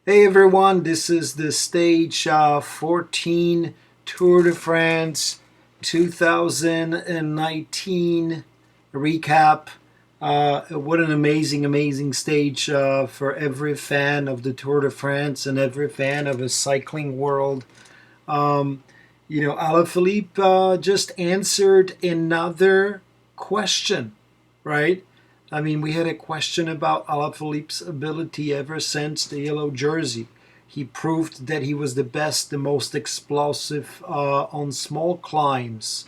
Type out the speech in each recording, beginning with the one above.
Hey everyone, this is the stage 14 Tour de France 2019 recap. What an amazing stage for every fan of the Tour de France and every fan of a cycling world. Um, Alaphilippe just answered another question, right? I mean, we had a question about Alaphilippe's ability ever since the yellow jersey. He proved that he was the best, the most explosive on small climbs.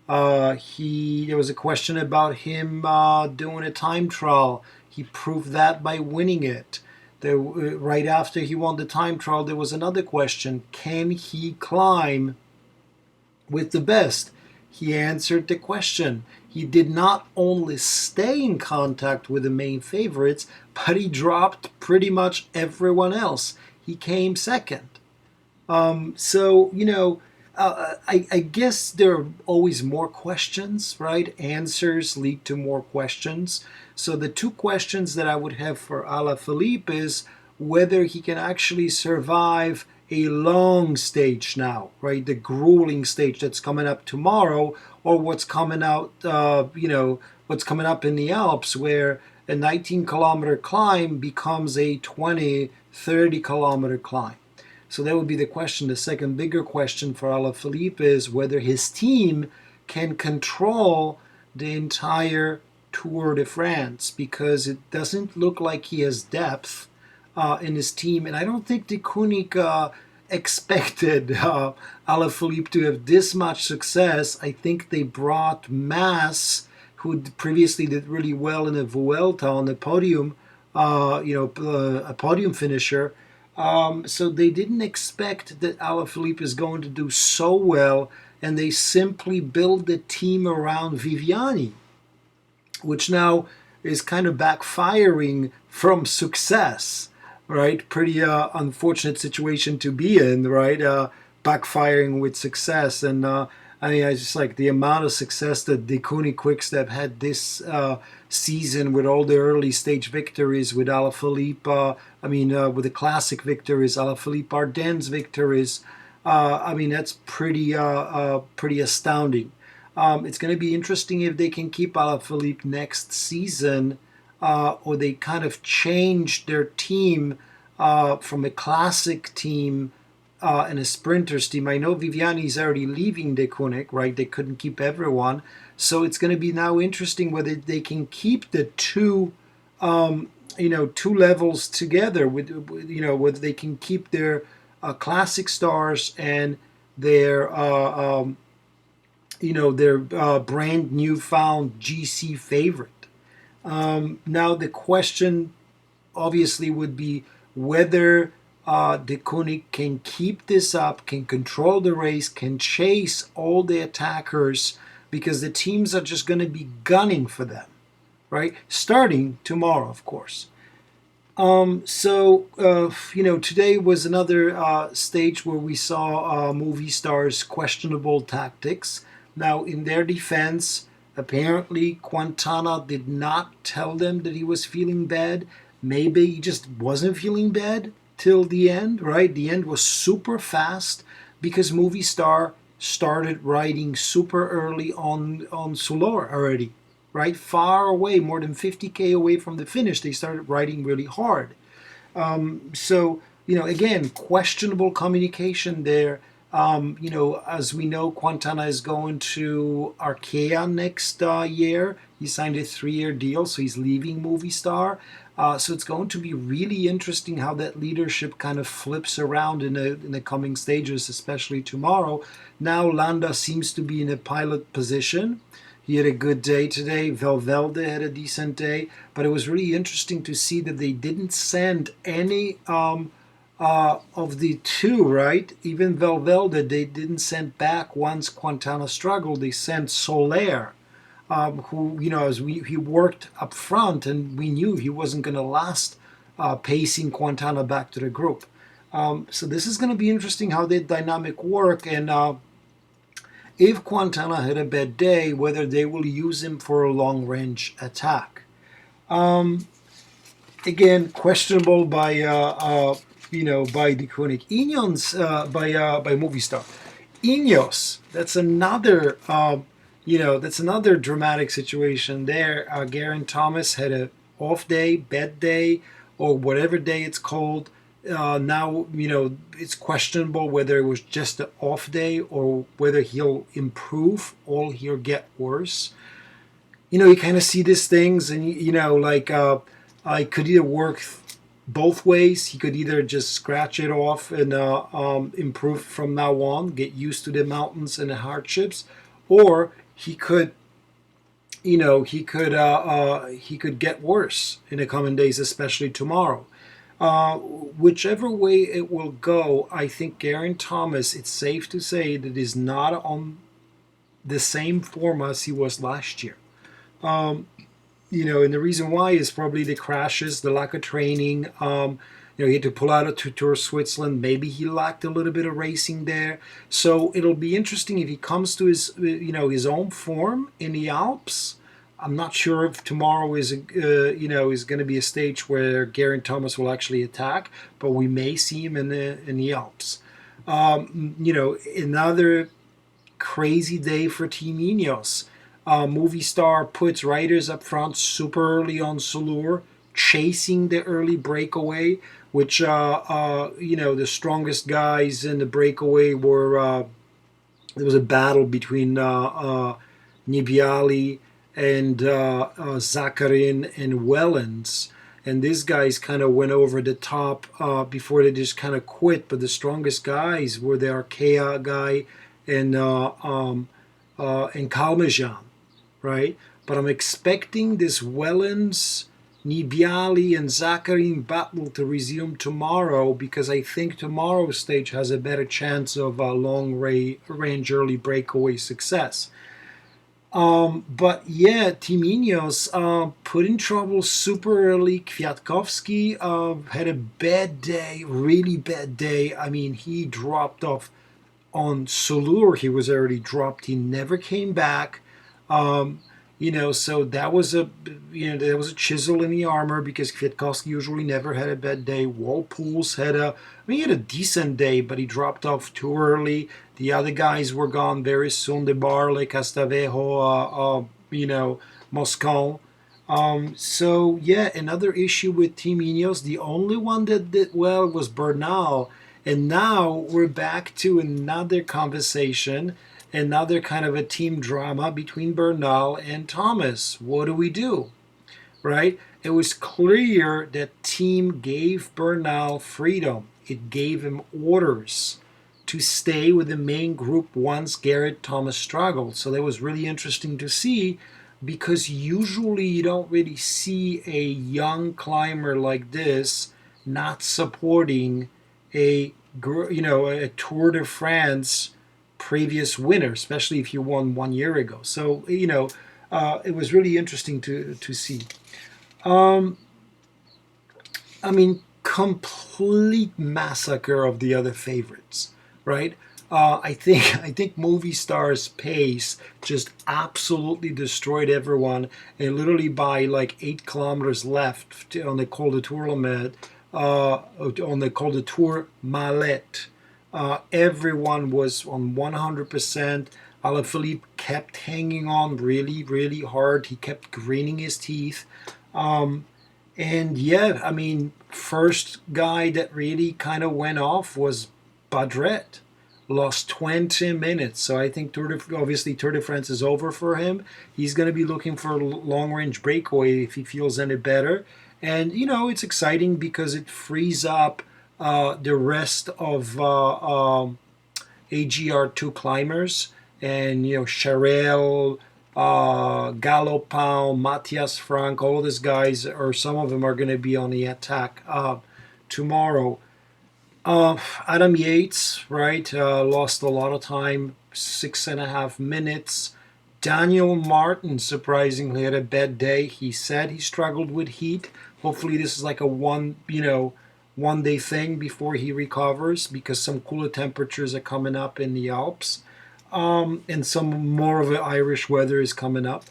There was a question about him doing a time trial. He proved that by winning it. Right after he won the time trial, there was another question: can he climb with the best? He answered the question. He did not only stay in contact with the main favorites, but he dropped pretty much everyone else. He came second. I guess there are always more questions, right? Answers lead to more questions. So the two questions that I would have for Alaphilippe is whether he can actually survive a long stage now, right? The grueling stage that's coming up tomorrow, or what's coming out, what's coming up in the Alps, where a 19-kilometer climb becomes a 20, 30-kilometer climb. So that would be the question. The second bigger question for Alaphilippe is whether his team can control the entire Tour de France, because it doesn't look like he has depth in his team. And I don't think De Koenig expected Alaphilippe to have this much success. I think they brought Mas, who previously did really well in the Vuelta on the podium, a podium finisher. So they didn't expect that Alaphilippe is going to do so well, and they simply build the team around Viviani, which now is kind of backfiring from success, right? Pretty unfortunate situation to be in, right? Backfiring with success. And I just like the amount of success that De Koenig Quickstep had this season with all the early stage victories with Alaphilippe. With the classic victories, Alaphilippe Ardennes victories. That's pretty astounding. It's going to be interesting if they can keep Alaphilippe next season, or they kind of change their team from a classic team and a sprinters team. I know Viviani's already leaving De Koenig, right? They couldn't keep everyone. So it's going to be now interesting whether they can keep the two levels together, whether they can keep their classic stars and their brand new found GC favorite. Now the question obviously would be whether De Koenig can keep this up, can control the race, can chase all the attackers, because the teams are just going to be gunning for them, right? Starting tomorrow, of course. Today was another stage where we saw MovieStars' questionable tactics. Now, in their defense, apparently Quantana did not tell them that he was feeling bad. Maybe he just wasn't feeling bad till the end, right? The end was super fast because MovieStar started riding super early on Soulor already, right? Far away, more than 50K away from the finish, they started riding really hard. Again, questionable communication there. As we know, Quantana is going to Arkea next year. He signed a 3-year deal, so he's leaving Movistar. So it's going to be really interesting how that leadership kind of flips around in the coming stages, especially tomorrow. Now Landa seems to be in a pilot position. He had a good day today. Valverde had a decent day, but it was really interesting to see that they didn't send any of the two, right? Even Valverde, they didn't send back once Quantana struggled. They sent Soler, who, he worked up front, and we knew he wasn't going to last pacing Quantana back to the group. So this is going to be interesting how that dynamic work, and if Quantana had a bad day, whether they will use him for a long-range attack. Again, questionable by by the Chronic Inoes, by MovieStar. Inoes, that's another dramatic situation there. Geraint Thomas had a off day, bad day, or whatever day it's called. Now, it's questionable whether it was just an off day or whether he'll improve or he'll get worse. You kind of see these things, and I could either work both ways. He could either just scratch it off and improve from now on, get used to the mountains and the hardships, or he could get worse in the coming days, especially tomorrow. Whichever way it will go, I think Geraint Thomas, it's safe to say that is not on the same form as he was last year. And the reason why is probably the crashes, the lack of training. He had to pull out of Tour Switzerland. Maybe he lacked a little bit of racing there. So it'll be interesting if he comes to his own form in the Alps. I'm not sure if tomorrow is going to be a stage where Geraint Thomas will actually attack, but we may see him in the Alps. Another crazy day for Team Inoes. MovieStar puts riders up front super early on Soulur, chasing the early breakaway, which the strongest guys in the breakaway were. There was a battle between Nibali and Zakarin and Wellens, and these guys kind of went over the top before they just kind of quit. But the strongest guys were the Arkea guy and Kalmajan, right? But I'm expecting this Wellens, Nibali, and Zakarin battle to resume tomorrow, because I think tomorrow's stage has a better chance of long range early breakaway success. But yeah, Team Inoes put in trouble super early. Kwiatkowski had a bad day, really bad day. I mean, he dropped off on Soulur. He was already dropped. He never came back. So that was a chisel in the armor, because Kwiatkowski usually never had a bad day. Walpools he had a decent day, but he dropped off too early. The other guys were gone very soon. De Barle, Castavejo, Moscon. So yeah, another issue with Team Inoes. The only one that did well was Bernal, and now we're back to another conversation. Another kind of a team drama between Bernal and Thomas. What do we do? Right? It was clear that team gave Bernal freedom. It gave him orders to stay with the main group once Geraint Thomas struggled. So that was really interesting to see, because usually you don't really see a young climber like this not supporting a Tour de France previous winner, especially if you won 1 year ago. So it was really interesting to see. Complete massacre of the other favorites, right? I think MovieStar's pace just absolutely destroyed everyone, and literally by like 8 kilometers left on the Col de Tourmalet, everyone was on 100%. Alaphilippe kept hanging on really, really hard. He kept gritting his teeth. First guy that really kind of went off was Badret. Lost 20 minutes. So I think Tour de France is over for him. He's going to be looking for a long-range breakaway if he feels any better. And, it's exciting because it frees up the rest of AGR2 climbers, and Charel, Galopin, Matthias Frank, all these guys, or some of them, are going to be on the attack tomorrow. Adam Yates, right, lost a lot of time, 6.5 minutes. Daniel Martin surprisingly had a bad day. He said he struggled with heat. Hopefully this is like a one-day thing before he recovers, because some cooler temperatures are coming up in the Alps, and some more of the Irish weather is coming up.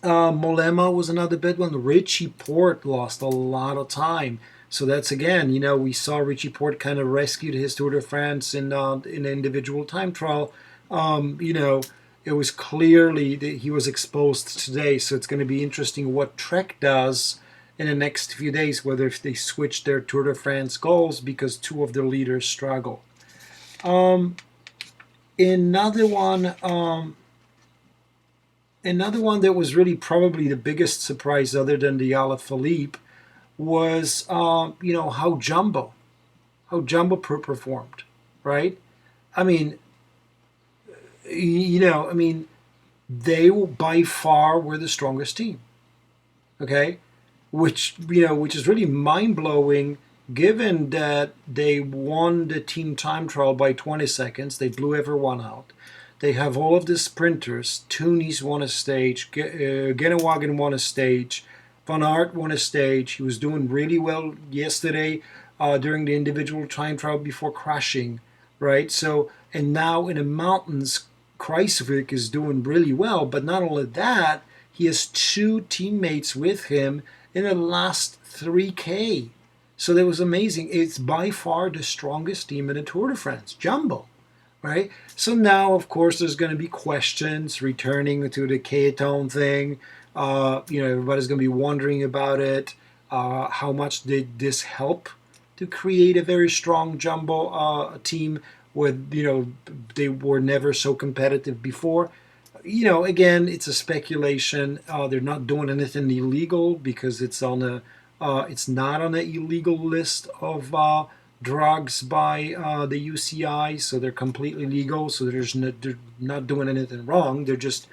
Mollema was another bad one. Richie Porte lost a lot of time. So that's again, we saw Richie Porte kind of rescued his Tour de France in an individual time trial. It was clearly that he was exposed today. So it's going to be interesting what Trek does in the next few days, whether if they switch their Tour de France goals because two of their leaders struggle. Another one, that was really probably the biggest surprise, other than the Alaphilippe, was how Jumbo performed, right? I mean, they by far were the strongest team. Okay, which is really mind blowing, given that they won the team time trial by 20 seconds. They blew everyone out. They have all of the sprinters. Tunis won a stage. Genewagen won a stage. Van Aert won a stage. He was doing really well yesterday during the individual time trial before crashing, right? So, and now in the mountains, Kruijswijk is doing really well. But not only that, he has two teammates with him in the last 3K. So that was amazing. It's by far the strongest team in the Tour de France, Jumbo, right? So now, of course, there's going to be questions returning to the Keaton thing. Everybody's going to be wondering about it. How much did this help to create a very strong Jumbo team where, they were never so competitive before? Again, it's a speculation. They're not doing anything illegal because it's it's not on the illegal list of drugs by the UCI, so they're completely legal. So they're not doing anything wrong. They're just,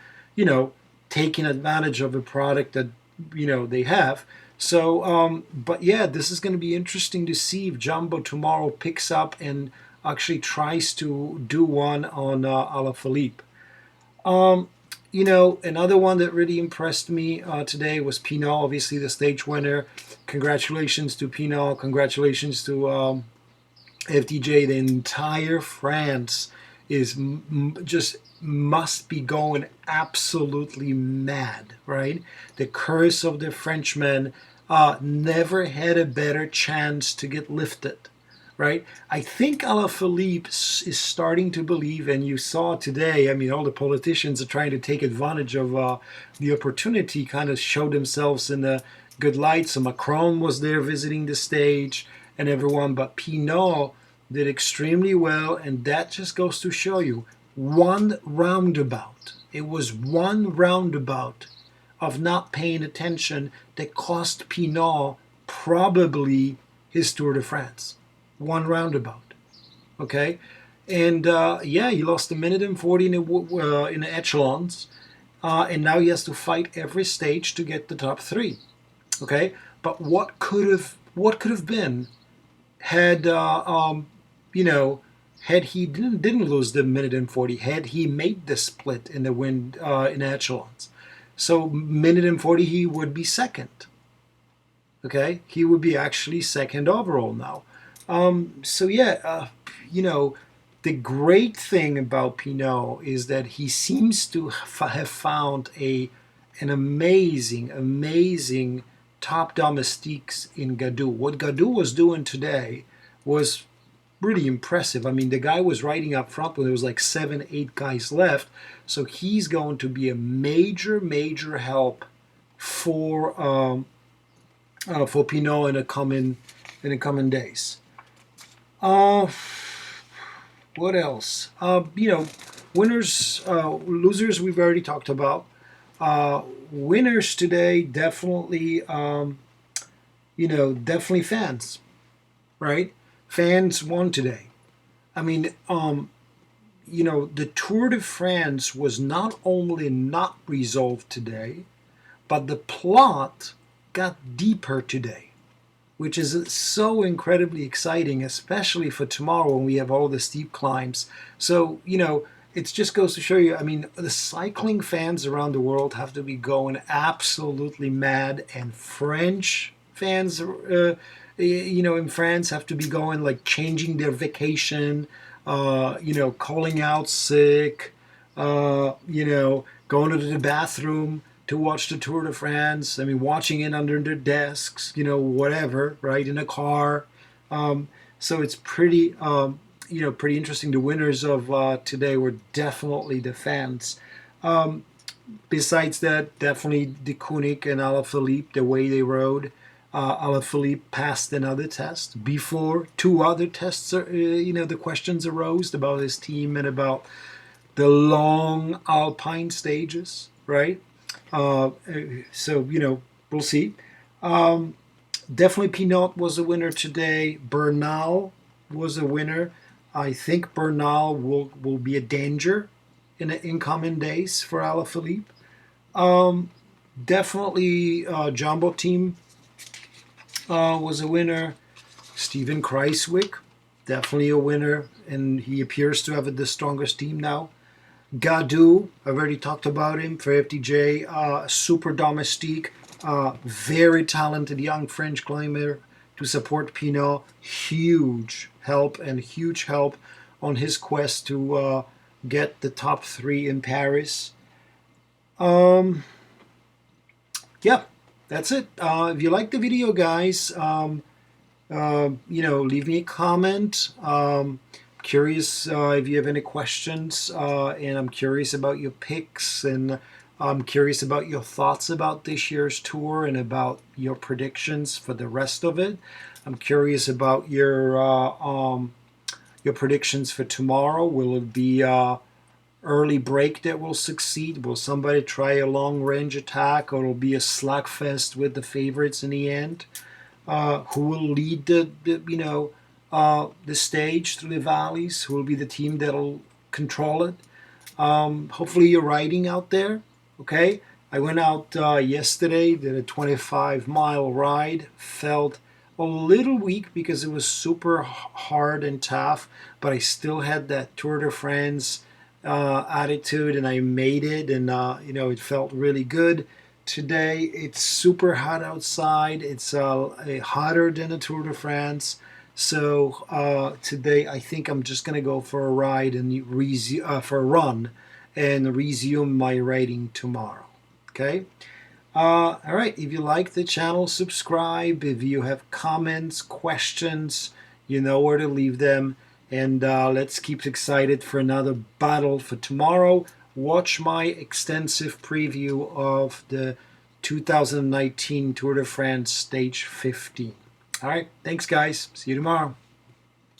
taking advantage of a product that they have. So, but yeah, this is going to be interesting to see if Jumbo tomorrow picks up and actually tries to do one on Alaphilippe. Another one that really impressed me today was Pinot, obviously the stage winner. Congratulations to Pinot. Congratulations to FDJ. The entire France is just must be going absolutely mad, right? The curse of the Frenchman never had a better chance to get lifted. Right, I think Alaphilippe is starting to believe, and you saw today. I mean, all the politicians are trying to take advantage of the opportunity, kind of show themselves in a good light. So Macron was there visiting the stage, and everyone. But Pinot did extremely well, and that just goes to show you one roundabout. It was one roundabout of not paying attention that cost Pinot probably his Tour de France. One roundabout, okay, and he lost a minute and 40 in the echelons, and now he has to fight every stage to get the top three, okay. But what could have been had had he didn't lose the minute and 40, had he made the split in the win in echelons, so minute and 40 he would be second, okay, he would be actually second overall now. The great thing about Pinot is that he seems to have found an amazing top domestiques in Gaudu. What Gaudu was doing today was really impressive. I mean, the guy was riding up front when there was like 7-8 guys left, so he's going to be a major help for Pinot in the coming days. What else? Winners, losers, we've already talked about. Winners today, definitely, definitely fans, right? Fans won today. I mean, the Tour de France was not only not resolved today, but the plot got deeper today, which is so incredibly exciting, especially for tomorrow when we have all the steep climbs. So, it just goes to show you, I mean, the cycling fans around the world have to be going absolutely mad, and French fans, in France have to be going, like, changing their vacation, calling out sick, going to the bathroom, to watch the Tour de France. I mean, watching it under their desks, whatever, right, in a car. So it's pretty, pretty interesting. The winners of today were definitely the fans. Besides that, definitely de Koenig and Alaphilippe, the way they rode. Alaphilippe passed another test before two other tests. The questions arose about his team and about the long alpine stages, right? So we'll see. Definitely Pinot was a winner today. Bernal was a winner. I think Bernal will be a danger in the incoming days for Alaphilippe. Definitely Jumbo Team was a winner. Steven Kreiswick, definitely a winner, and he appears to have the strongest team now. Gadu, I've already talked about him for FDJ. Super domestique, very talented young French climber to support Pinot. Huge help on his quest to get the top 3 in Paris. Yeah, that's it. If you like the video, guys, leave me a comment. Curious if you have any questions, and I'm curious about your picks, and I'm curious about your thoughts about this year's tour and about your predictions for the rest of it. I'm curious about your predictions for tomorrow. Will it be early break that will succeed? Will somebody try a long range attack, or it'll be a slugfest with the favorites in the end? Who will lead the stage through the valleys? Who will be the team that'll control it? Hopefully you're riding out there. Okay, I went out yesterday, did a 25-mile ride. Felt a little weak because it was super hard and tough, but I still had that Tour de France attitude, and I made it, and it felt really good. Today it's super hot outside. It's hotter than the Tour de France. So today I think I'm just gonna go for a ride and for a run, and resume my riding tomorrow. Okay. All right. If you like the channel, subscribe. If you have comments, questions, you know where to leave them. And let's keep excited for another battle for tomorrow. Watch my extensive preview of the 2019 Tour de France Stage 15. All right. Thanks, guys. See you tomorrow.